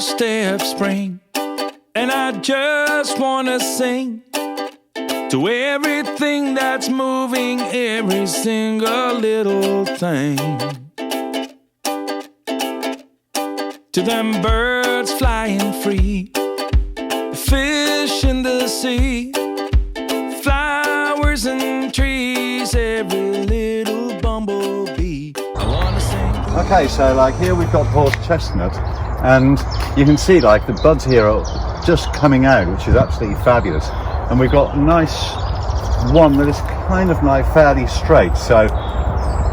first day of spring, and I just wanna sing to everything that's moving, every single little thing. To them birds flying free, fish in the sea, flowers and trees, every little bumblebee. I wanna sing. Okay, so like here we've got horse chestnut, and you can see like the buds here are just coming out, which is absolutely fabulous. And we've got a nice one that is kind of like fairly straight, so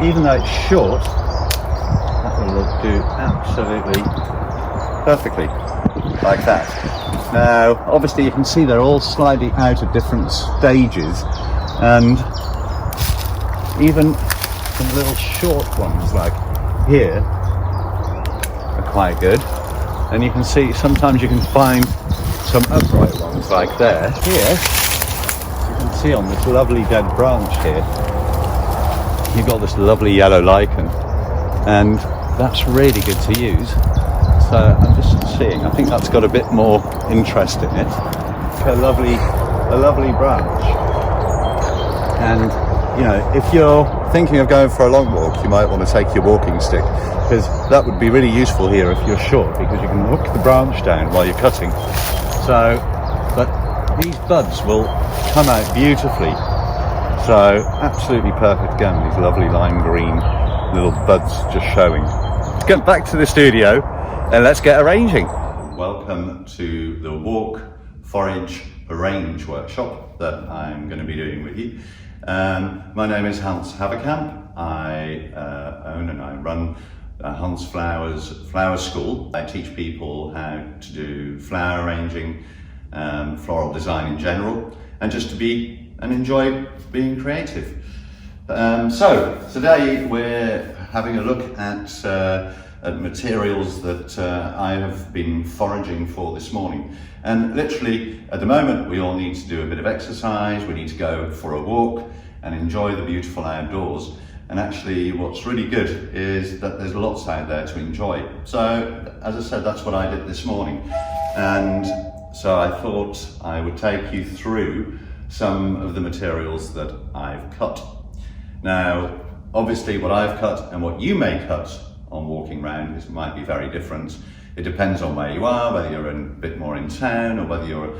even though it's short, that will do absolutely perfectly like that. Now obviously you can see they're all slightly out at different stages, and even some little short ones like here are quite good. And you can see sometimes you can find some upright ones like there. Here you can see on this lovely dead branch here you've got this lovely yellow lichen, and that's really good to use. So I'm just seeing, I think that's got a bit more interest in it. A lovely branch. And you know, if you're thinking of going for a long walk, you might want to take your walking stick, because that would be really useful here if you're short, because you can hook the branch down while you're cutting. So, but these buds will come out beautifully. So absolutely perfect again, these lovely lime green little buds just showing. Let's get back to the studio and let's get arranging. Welcome to the walk, forage, arrange workshop that I'm going to be doing with you. My name is Haverkamp. I own and I run Hans Flowers Flower School. I teach people how to do flower arranging, floral design in general, and just to be and enjoy being creative. So today we're having a look at materials that I have been foraging for this morning. And literally at the moment we all need to do a bit of exercise, we need to go for a walk and enjoy the beautiful outdoors. And actually what's really good is that there's lots out there to enjoy. So as I said, that's what I did this morning. And so I thought I would take you through some of the materials that I've cut. Now, obviously what I've cut and what you may cut on walking around might be very different. It depends on where you are, whether you're a bit more in town or whether you're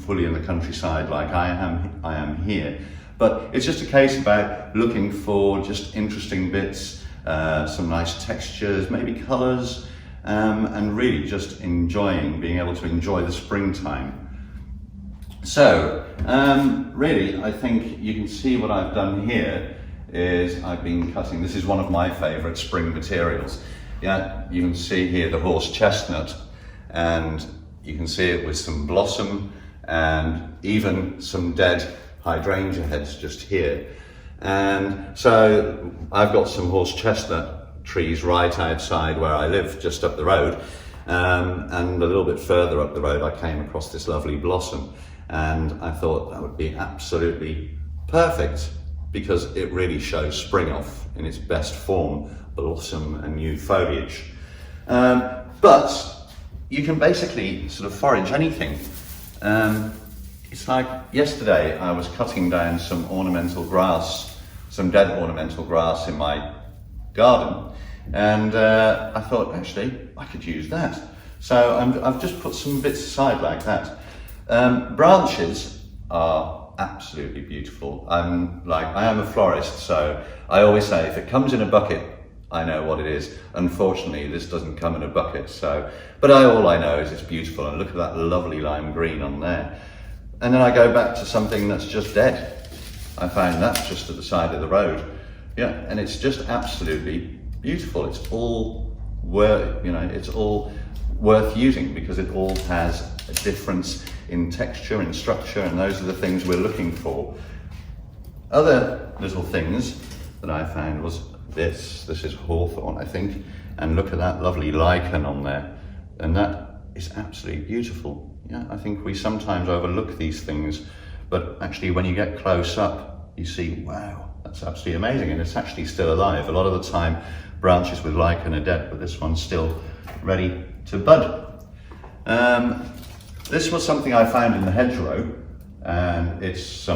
fully in the countryside like I am here. But it's just a case about looking for just interesting bits, some nice textures, maybe colours, and really just being able to enjoy the springtime. So, really, I think you can see what I've done here is I've been cutting, this is one of my favourite spring materials. Yeah, you can see here the horse chestnut, and you can see it with some blossom and even some dead hydrangea heads just here. And so I've got some horse chestnut trees right outside where I live, just up the road, and a little bit further up the road I came across this lovely blossom, and I thought that would be absolutely perfect because it really shows spring off in its best form, blossom and new foliage. But you can basically sort of forage anything. It's like yesterday I was cutting down some ornamental grass, some dead ornamental grass in my garden, and I thought actually I could use that. So I've just put some bits aside like that. Branches are absolutely beautiful. I am a florist, so I always say if it comes in a bucket, I know what it is. Unfortunately, this doesn't come in a bucket, but all I know is it's beautiful, and look at that lovely lime green on there. And then I go back to something that's just dead. I found that just at the side of the road. Yeah, and it's just absolutely beautiful. It's all worth using because it all has a difference in texture and structure, and those are the things we're looking for. Other little things that I found was this is hawthorn, I think, and look at that lovely lichen on there, and that is absolutely beautiful. Yeah, I think we sometimes overlook these things, but actually when you get close up, you see, wow, that's absolutely amazing, and it's actually still alive. A lot of the time, branches with lichen are dead, but this one's still ready to bud. This was something I found in the hedgerow, and it's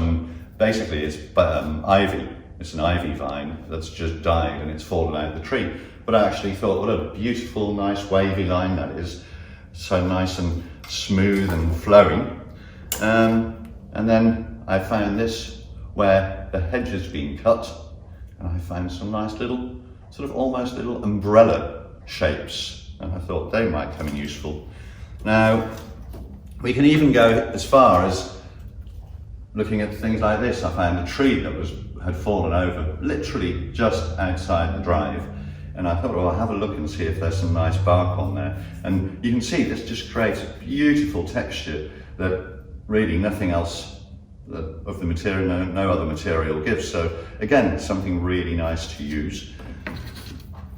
basically it's ivy. It's an ivy vine that's just died and it's fallen out of the tree. But I actually thought, what a beautiful, nice wavy line that is. So nice and smooth and flowing. And then I found this where the hedge has been cut, and I found some nice little, sort of almost little umbrella shapes, and I thought they might come in useful. Now, we can even go as far as looking at things like this. I found a tree that had fallen over, literally just outside the drive, and I thought, well, I'll have a look and see if there's some nice bark on there. And you can see this just creates a beautiful texture that really nothing else of the material, no other material gives. So again, something really nice to use.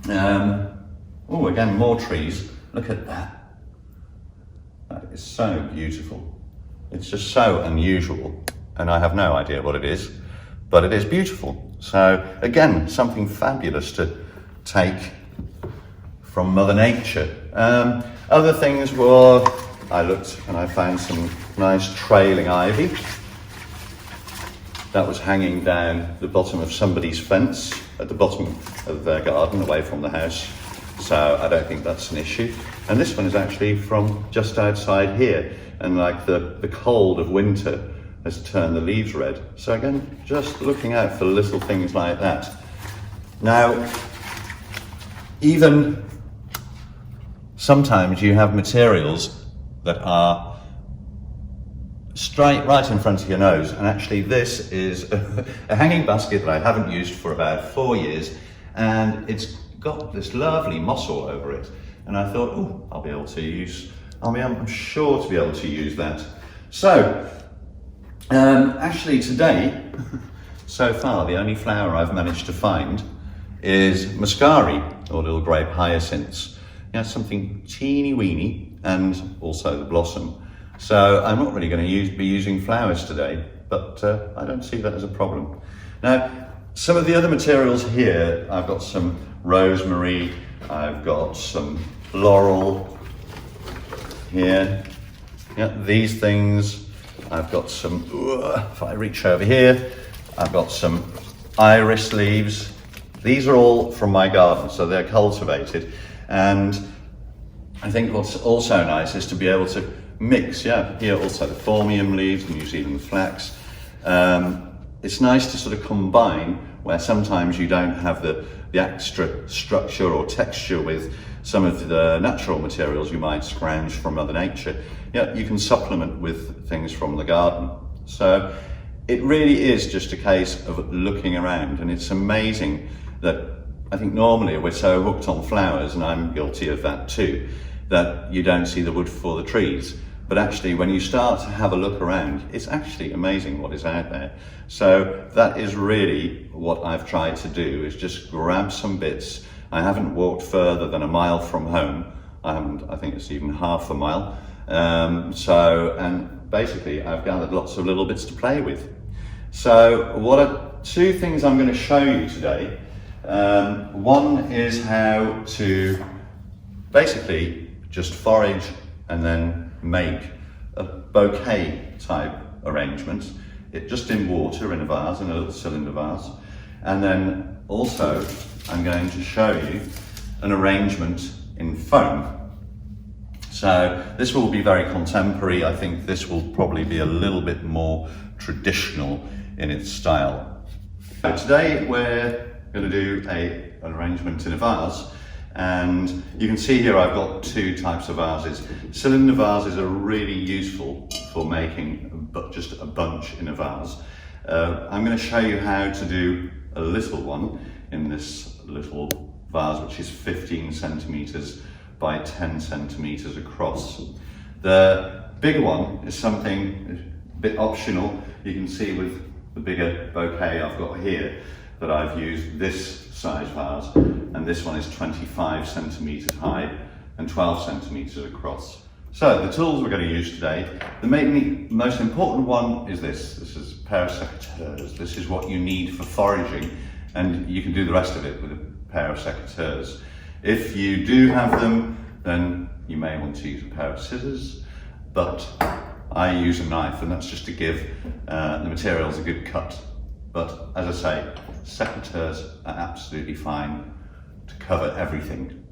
Oh, again, more trees. Look at that. That is so beautiful. It's just so unusual, and I have no idea what it is, but it is beautiful. So again, something fabulous to take from Mother Nature. Other things were, I looked and I found some nice trailing ivy that was hanging down the bottom of somebody's fence at the bottom of their garden away from the house. So I don't think that's an issue. And this one is actually from just outside here, and like the cold of winter has turned the leaves red. So again, just looking out for little things like that. Now, even sometimes you have materials that are straight right in front of your nose, and actually this is a hanging basket that I haven't used for about 4 years, and it's got this lovely moss all over it, and I thought, oh, I'm sure to be able to use that. So actually today, so far the only flower I've managed to find is muscari, or little grape hyacinths. Yeah, something teeny weeny, and also the blossom. So I'm not really going to be using flowers today, but I don't see that as a problem. Now, some of the other materials here, I've got some rosemary, I've got some laurel here. Yeah, these things, I've got some, if I reach over here, I've got some iris leaves. These are all from my garden, so they're cultivated. And I think what's also nice is to be able to mix, yeah, here also the phormium leaves, the New Zealand flax. It's nice to sort of combine where sometimes you don't have the extra structure or texture with some of the natural materials you might scrounge from Mother Nature. Yeah, you can supplement with things from the garden. So it really is just a case of looking around, and it's amazing that I think normally we're so hooked on flowers, and I'm guilty of that too, that you don't see the wood for the trees. But actually, when you start to have a look around, it's actually amazing what is out there. So that is really what I've tried to do, is just grab some bits. I haven't walked further than a mile from home. I think it's even half a mile. And basically I've gathered lots of little bits to play with. So what are two things I'm going to show you today? One is how to basically just forage and then make a bouquet type arrangement, just in water in a vase, in a little cylinder vase. And then also I'm going to show you an arrangement in foam. So this will be very contemporary. I think this will probably be a little bit more traditional in its style. So today we're going to do an arrangement in a vase, and you can see here I've got two types of vases. Cylinder vases are really useful for making just a bunch in a vase. I'm going to show you how to do a little one in this little vase, which is 15 centimeters by 10 centimeters across. The bigger one is something a bit optional. You can see with the bigger bouquet I've got here that I've used this size vase, and this one is 25 centimeters high and 12 centimeters across. So the tools we're going to use today, the most important one is this. This is a pair of secateurs. This is what you need for foraging, and you can do the rest of it with a pair of secateurs. If you do have them, then you may want to use a pair of scissors, but I use a knife, and that's just to give the materials a good cut. But as I say, secateurs are absolutely fine to cover everything.